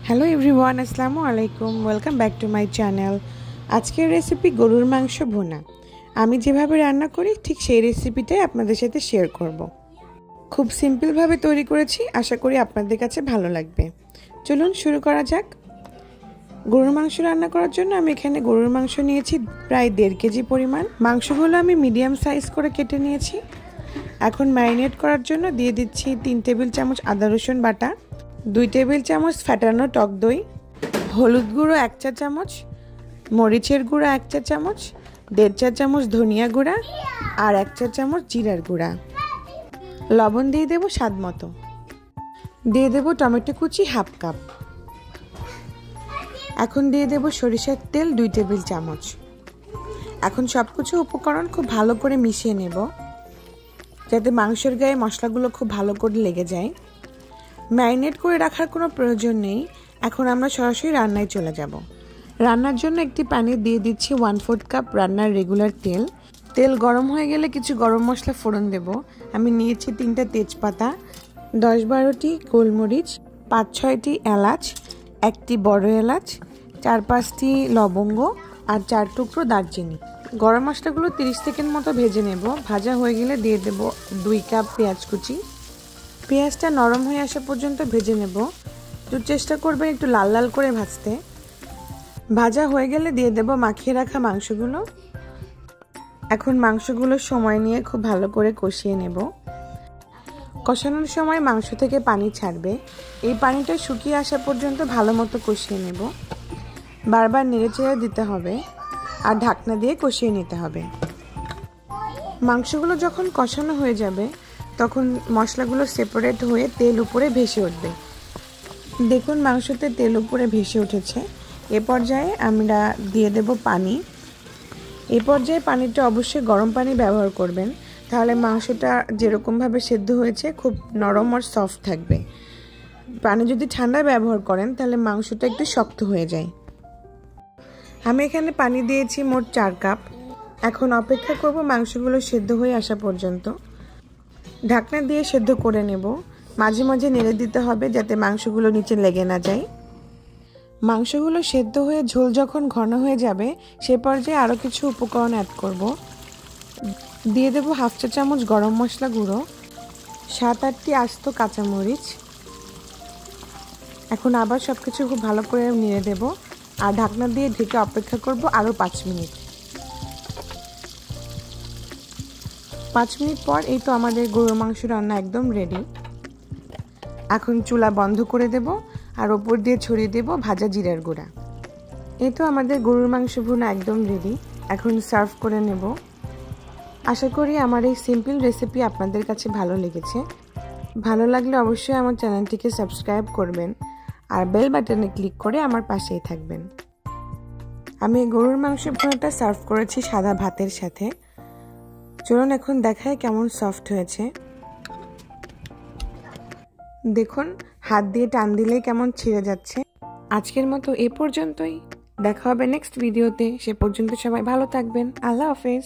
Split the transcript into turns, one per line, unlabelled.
Hello everyone, আসসালামু আলাইকুম। Welcome back to my channel. আজকের রেসিপি গরুর মাংস ভুনা। আমি যেভাবে রান্না করি ঠিক সেই রেসিপিটাই আপনাদের সাথে শেয়ার করব। খুব সিম্পলভাবে তৈরি করেছি, আশা করি আপনাদের কাছে ভালো লাগবে। চলুন শুরু করা যাক। গরুর মাংস রান্না করার জন্য আমি এখানে গরুর মাংস নিয়েছি প্রায় 1.5 কেজি পরিমাণ। মাংসগুলো আমি মিডিয়াম সাইজ করে কেটে নিয়েছি। এখন ম্যারিনেট করার জন্য দিয়ে দিচ্ছি 3 টেবিল চামচ আদা রসুন বাটা, 2 টেবিল চামচ ফ্যাটানো টক দই, হলুদ গুঁড়ো 1 চা চামচ, মরিচের গুঁড়া 1 চা চামচ, 1.5 চা চামচ ধনিয়া গুঁড়া আর 1 চা চামচ জিরার গুঁড়া। লবণ দিয়ে দেবো স্বাদ মতো। দিয়ে দেবো টমেটো কুচি 1/2 কাপ। এখন দিয়ে দেবো সরিষার তেল 2 টেবিল চামচ। এখন সবকিছু উপকরণ খুব ভালো করে মিশিয়ে নেব, যাতে মাংসের গায়ে মশলাগুলো খুব ভালো করে লেগে যায়। ম্যারিনেট করে রাখার কোনো প্রয়োজন নেই। এখন আমরা সরাসরি রান্নায় চলে যাব। রান্নার জন্য একটি প্যানে দিয়ে দিচ্ছি 1/4 কাপ রান্নার রেগুলার তেল। তেল গরম হয়ে গেলে কিছু গরম মশলা ফোড়ন দেব। আমি নিয়েছি 3টা তেজপাতা, 10-12টি গোলমরিচ, 5-6টি এলাচ, 1টি বড় এলাচ, 4-5টি লবঙ্গ আর 4 টুকরো দারচিনি। গরম মশলাগুলো 30 সেকেন্ড মতো ভেজে নেব। ভাজা হয়ে গেলে দিয়ে দেব 2 কাপ পেঁয়াজ কুচি। পেঁয়াজটা নরম হয়ে আসা পর্যন্ত ভেজে নেব। একটু চেষ্টা করবেন একটু লাল লাল করে ভাজতে। ভাজা হয়ে গেলে দিয়ে দেব মাখিয়ে রাখা মাংসগুলো। এখন মাংসগুলো সময় নিয়ে খুব ভালো করে কষিয়ে নেব। কষানোর সময় মাংস থেকে পানি ছাড়বে। এই পানিটা শুকিয়ে আসা পর্যন্ত ভালো মতো কষিয়ে নেব। বারবার নেড়েচেড়ে দিতে হবে আর ঢাকনা দিয়ে কষিয়ে নিতে হবে। মাংসগুলো যখন কষানো হয়ে যাবে তখন মশলাগুলো সেপারেট হয়ে তেল উপরে ভেসে উঠবে। দেখুন মাংসতে তেল উপরে ভেসে উঠেছে। এ পর্যায়ে আমরা দিয়ে দেব পানি। এই পর্যায়ে পানিটা অবশ্যই গরম পানি ব্যবহার করবেন, তাহলে মাংসটা যেরকমভাবে সেদ্ধ হয়েছে খুব নরম আর সফট থাকবে। পানি যদি ঠান্ডা ব্যবহার করেন তাহলে মাংসটা একটু শক্ত হয়ে যায়। আমি এখানে পানি দিয়েছি মোট 4 কাপ। এখন অপেক্ষা করব মাংসগুলো সেদ্ধ হয়ে আসা পর্যন্ত। ঢাকনা দিয়ে সেদ্ধ করে নেব। মাঝে মাঝে নেড়ে দিতে হবে যাতে মাংসগুলো নিচে লেগে না যায়। মাংসগুলো সেদ্ধ হয়ে ঝোল যখন ঘন হয়ে যাবে সে পর্যায়ে আরও কিছু উপকরণ অ্যাড করব। দিয়ে দেব 1/2 চা চামচ গরম মশলা গুঁড়ো, 7-8টি আস্ত কাঁচামরিচ। এখন আবার সব কিছু খুব ভালো করে নেড়ে দেব আর ঢাকনা দিয়ে ঢেকে অপেক্ষা করব আরও 5 মিনিট। 5 মিনিট পর এই তো আমাদের গরুর মাংস রান্না একদম রেডি। এখন চুলা বন্ধ করে দেব আর ওপর দিয়ে ছড়িয়ে দেব ভাজা জিরার গুঁড়া। এই তো আমাদের গরুর মাংস ভুনা একদম রেডি। এখন সার্ভ করে নেব। আশা করি আমার এই সিম্পল রেসিপি আপনাদের কাছে ভালো লেগেছে। ভালো লাগলে অবশ্যই আমার চ্যানেলটিকে সাবস্ক্রাইব করবেন আর বেল বাটনে ক্লিক করে আমার পাশেই থাকবেন। আমি গরুর মাংস ভুনাটা সার্ভ করেছি সাদা ভাতের সাথে। চলুন এখন দেখায় কেমন সফট হয়েছে। দেখুন হাত দিয়ে টান দিলেই কেমন ছিঁড়ে যাচ্ছে। আজকের মতো এ পর্যন্তই। দেখা হবে নেক্সট ভিডিওতে। সে পর্যন্ত সবাই ভালো থাকবেন। আল্লাহ হাফেজ।